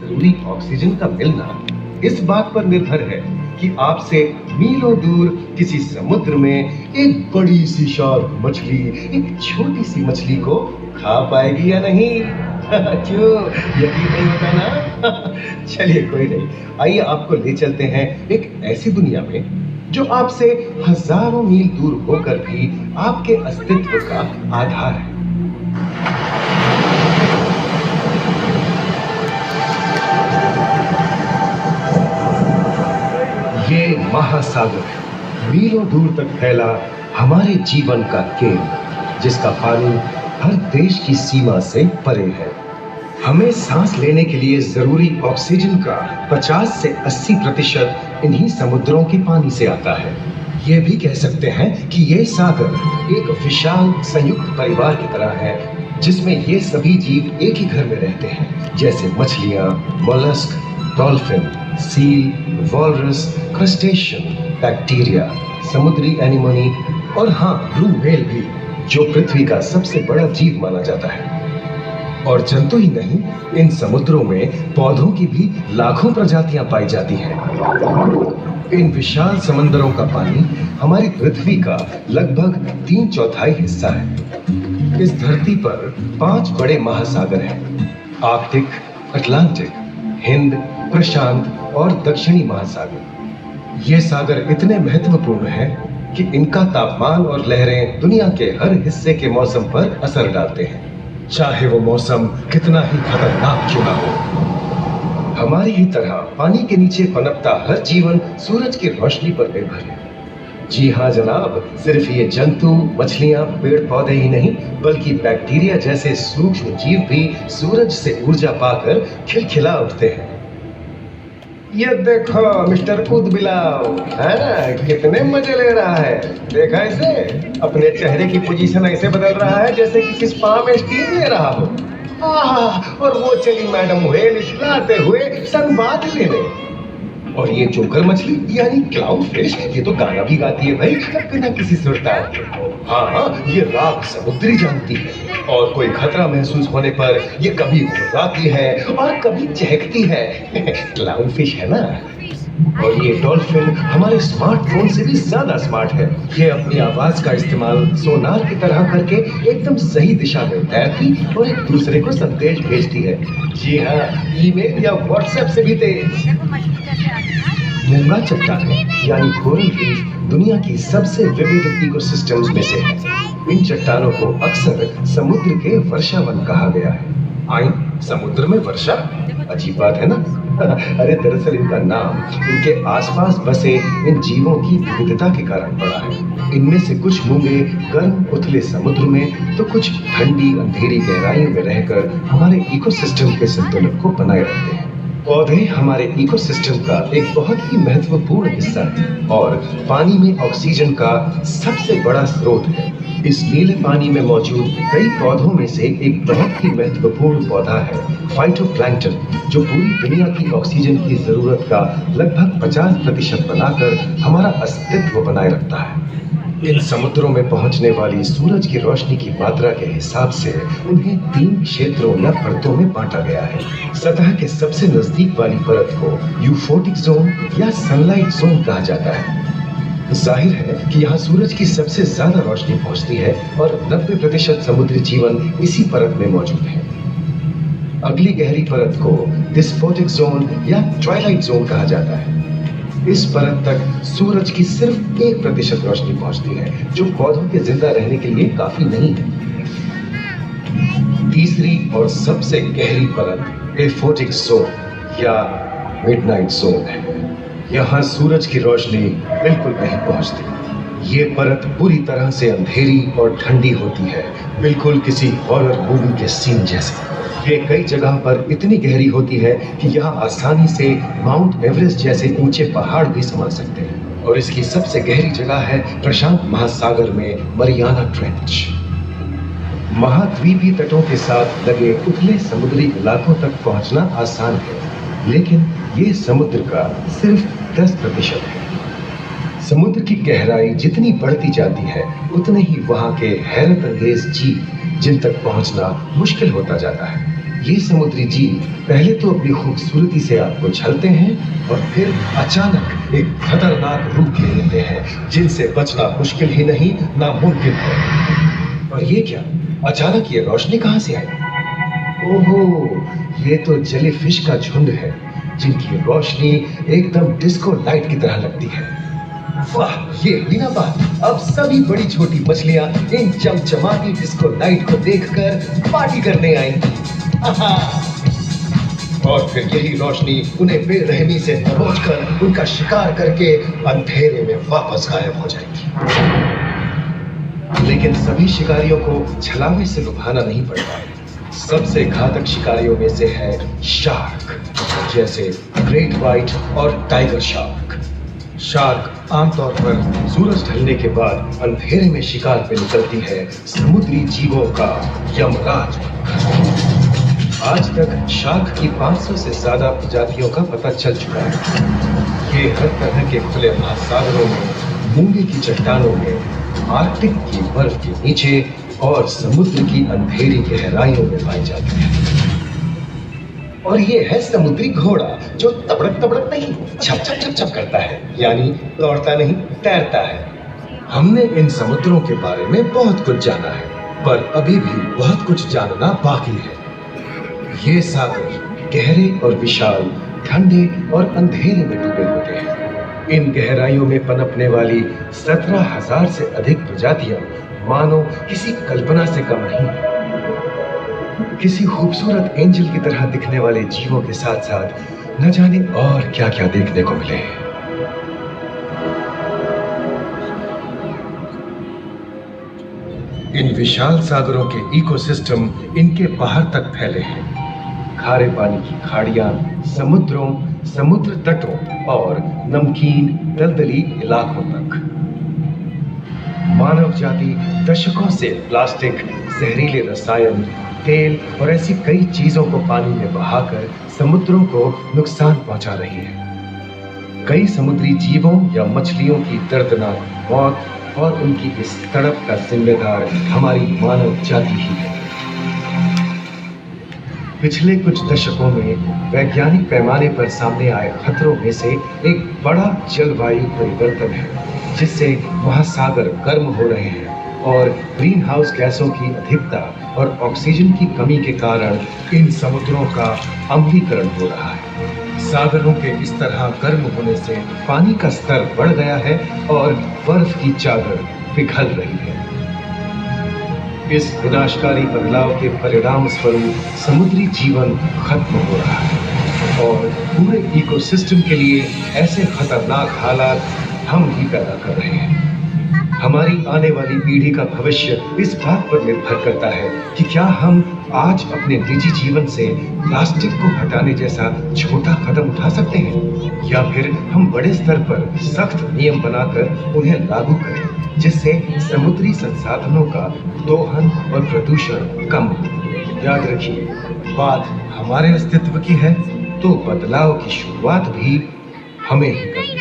जरूरी ऑक्सीजन का मिलना इस बात पर निर्भर है कि आपसे मीलों दूर किसी समुद्र में एक बड़ी सी शार्क मछली एक छोटी सी मछली को खा पाएगी या नहीं। क्यों, यकीन नहीं होता ना? चलिए कोई नहीं, आइए आपको ले चलते हैं एक ऐसी दुनिया में जो आपसे हजारों मील दूर होकर भी आपके अस्तित्व का आधार है। ये महासागर है, मीलों दूर तक फैला हमारे जीवन का केंद्र, जिसका पानी हर देश की सीमा से परे है। हमें सांस लेने के लिए जरूरी ऑक्सीजन का 50 से 80% इन्हीं समुद्रों के पानी से आता है। ये भी कह सकते हैं कि ये सागर एक विशाल संयुक्त परिवार की तरह है, जिसमें ये सभी जीव एक ही घर में रहते हैं, जैसे मछलियां, mollusc, dolphin, seal, walrus, crustacean, bacteria, समुद्री एनीमोनी और हाँ, ब्लू व्हेल भी, जो पृथ्वी का सबसे बड़ा जीव माना जाता है। और जंतु ही नहीं, इन समुद्रों में पौधों की भी लाखों प्रजातियां पाई जाती हैं। इन विशाल समंदरों का पानी हमारी पृथ्वी का लगभग 3/4 हिस्सा है। इस धरती पर 5 बड़े महासागर हैं: आर्कटिक, अटलांटिक, हिंद, प्रशांत और दक्षिणी महासागर। ये सागर इतने महत्वपूर्ण हैं कि इनका तापमान और लहरें दुनिया के हर हिस्से के मौसम पर असर डालते हैं, चाहे वो मौसम कितना ही खतरनाक क्यों ना हो। हमारी ही तरह पानी के नीचे पनपता हर जीवन सूरज की रोशनी पर निर्भर है। जी हाँ जनाब, सिर्फ ये जंतु, मछलियां, पेड़ पौधे ही नहीं, बल्कि बैक्टीरिया जैसे सूक्ष्म जीव भी सूरज से ऊर्जा पाकर खिलखिला उठते हैं। ये देखो मिस्टर ऊदबिलाव, है ना, कितने मजे ले रहा है। देखा इसे, अपने चेहरे की पोजीशन ऐसे बदल रहा है जैसे कि स्पा में स्टीम ले रहा हो। और वो चली मैडम व्हेल इठलाते हुए संवाद लेने। और ये जोकर मछली यानी क्लाउन फिश, ये तो गाना भी गाती है भाई, बिना किसी सुरताल के। हाँ, ये राग समुद्री जानती है और कोई खतरा महसूस होने पर ये कभी गुर्राती है और कभी चहकती है। क्लाउन फिश है ना। और ये डॉल्फिन हमारे स्मार्टफोन से भी ज्यादा स्मार्ट है। ये अपनी आवाज का इस्तेमाल सोनार की तरह करके एकदम सही दिशा में तैरती और एक दूसरे को संदेश भेजती है। जी हाँ, ईमेल या व्हाट्सएप से भी तेज। मूंगा चट्टानें यानी कोरल रीफ दुनिया की सबसे विविध इकोसिस्टम्स में से है। इन चट्टानों को अक्सर समुद्र के वर्षावन कहा गया है। आई, समुद्र में वर्षा, अजीब बात है ना। अरे दरअसल इनका नाम इनके आसपास बसे इन जीवों की विविधता के कारण पड़ा है। इनमें से कुछ मूंगे गर्म उथले समुद्र में, तो कुछ ठंडी अंधेरी गहराइयों में रहकर हमारे इकोसिस्टम के संतुलन को बनाए रखते हैं। पौधे हमारे इकोसिस्टम का एक बहुत ही महत्वपूर्ण हिस्सा है और पानी में ऑक्सीजन का सबसे बड़ा स्रोत है। इस नीले पानी में मौजूद कई पौधों में से एक बहुत ही महत्वपूर्ण पौधा है फाइटोप्लैंक्टन, जो पूरी दुनिया की ऑक्सीजन की जरूरत का लगभग 50% बनाकर हमारा अस्तित्व बनाए रखता है। इन समुद्रों में पहुंचने वाली सूरज की रोशनी की मात्रा के हिसाब से उन्हें 3 क्षेत्रों या परतों में बांटा गया है। सतह के सबसे नजदीक वाली परत को यूफोटिक जोन या सनलाइट जोन कहा जाता है। जाहिर है कि यहाँ सूरज की सबसे ज्यादा रोशनी पहुंचती है और 90% समुद्री जीवन इसी परत में मौजूद है। अगली गहरी परत को डिस्फोटिक जोन या ट्वाइलाइट जोन कहा जाता है। इस परत तक सूरज की सिर्फ 1% रोशनी पहुंचती है, जो पौधों के जिंदा रहने के लिए काफी नहीं है। तीसरी और सबसे गहरी परत एफोटिक जोन या मिडनाइट जोन है। यहाँ सूरज की रोशनी बिल्कुल नहीं पहुंचती। ये परत पूरी तरह से अंधेरी और ठंडी होती है, बिल्कुल किसी हॉरर मूवी के सीन जैसे। ये कई जगह पर इतनी गहरी होती है कि यहाँ आसानी से माउंट एवरेस्ट जैसे ऊंचे पहाड़ भी समा सकते हैं। और इसकी सबसे गहरी जगह है प्रशांत महासागर में मरियाना ट्रेंच। महाद्वीपीय तटों के साथ लगे उथले समुद्री इलाकों तक पहुंचना आसान है, लेकिन ये समुद्र का सिर्फ 10% है। समुद्र की गहराई जितनी बढ़ती जाती है, उतने ही वहां के हैरत अंगेज जीव जिन तक पहुंचना मुश्किल होता जाता है। ये समुद्री जीव पहले तो अपनी खूबसूरती से आपको छलते हैं और फिर अचानक एक खतरनाक रूप ले लेते हैं जिनसे बचना मुश्किल ही नहीं नामुमकिन है। और ये क्या, अचानक ये रोशनी कहां से आई? ओहो, ये तो जेलीफिश का झुंड है जिनकी रोशनी एकदम डिस्को लाइट की तरह लगती है। वाह, ये बिना बात, अब सभी बड़ी छोटी मछलियां इन चमचमाती डिस्को लाइट को देखकर पार्टी करने आएंगी। और फिर यही रोशनी उन्हें बेरहमी से दबोचकर उनका शिकार करके अंधेरे में वापस गायब हो जाएगी। लेकिन सभी शिकारियों को छलावे से लुभाना नहीं पड़ता है। सबसे घातक शिकारियों में से है शार्क, जैसे ग्रेट व्हाइट और टाइगर शार्क। शार्क आमतौर पर सूरज ढलने के बाद अंधेरे में शिकार पे निकलती है समुद्री जीवों का यमराज। आज तक शार्क की 500 से ज्यादा प्रजातियों का पता चल चुका है। ये हर तरह के खुले महासागरों में, मूंगे की चट्टानों में, आर्कटिक की बर्फ के नीचे और समुद्र की अंधेरी गहराइयों में पाई जाती है। और ये है समुद्री घोड़ा, जो तबड़क तबड़क नहीं, छप छप छप छप करता है, यानी दौड़ता नहीं, तैरता है। हमने इन समुद्रों के बारे में बहुत कुछ जाना है, पर अभी भी बहुत कुछ जानना बाकी है। ये सागर गहरे और विशाल, ठंडे और अंधेरे में डूबे होते हैं। इन गहराइयों में पनपने वाली 17,000 से अधिक प्रजातियां मानो किसी कल्पना से कम नहीं। किसी खूबसूरत एंजल की तरह दिखने वाले जीवों के साथ साथ न जाने और क्या क्या देखने को मिले। इन विशाल सागरों के इकोसिस्टम इनके बाहर तक फैले हैं। खारे पानी की खाड़ियां, समुद्रों, समुद्र तटों और नमकीन दलदली इलाकों तक। मानव जाति दशकों से प्लास्टिक, जहरीले रसायन, तेल और ऐसी कई चीजों को पानी में बहाकर समुद्रों को नुकसान पहुंचा रही है। कई समुद्री जीवों या मछलियों की दर्दनाक मौत और उनकी इस तड़प का जिम्मेदार हमारी मानव जाति ही है। पिछले कुछ दशकों में वैज्ञानिक पैमाने पर सामने आए खतरों में से एक बड़ा जलवायु परिवर्तन है, जिससे महासागर गर्म हो रहे हैं और ग्रीन हाउस गैसों की अधिकता और ऑक्सीजन की कमी के कारण इन समुद्रों का अम्लीकरण हो रहा है। सागरों के इस तरह गर्म होने से पानी का स्तर बढ़ गया है और बर्फ की चादर पिघल रही है। इस विनाशकारी बदलाव के परिणाम स्वरूप समुद्री जीवन खत्म हो रहा है और पूरे इकोसिस्टम के लिए ऐसे खतरनाक हालात हम ही पैदा कर रहे हैं। हमारी आने वाली पीढ़ी का भविष्य इस बात पर निर्भर करता है कि क्या हम आज अपने निजी जीवन से प्लास्टिक को हटाने जैसा छोटा कदम उठा सकते हैं, या फिर हम बड़े स्तर पर सख्त नियम बनाकर उन्हें लागू करें, जिससे समुद्री संसाधनों का दोहन और प्रदूषण कम हो। याद रखिए, बात हमारे अस्तित्व की है, तो बदलाव की शुरुआत भी हमें ही करनी है।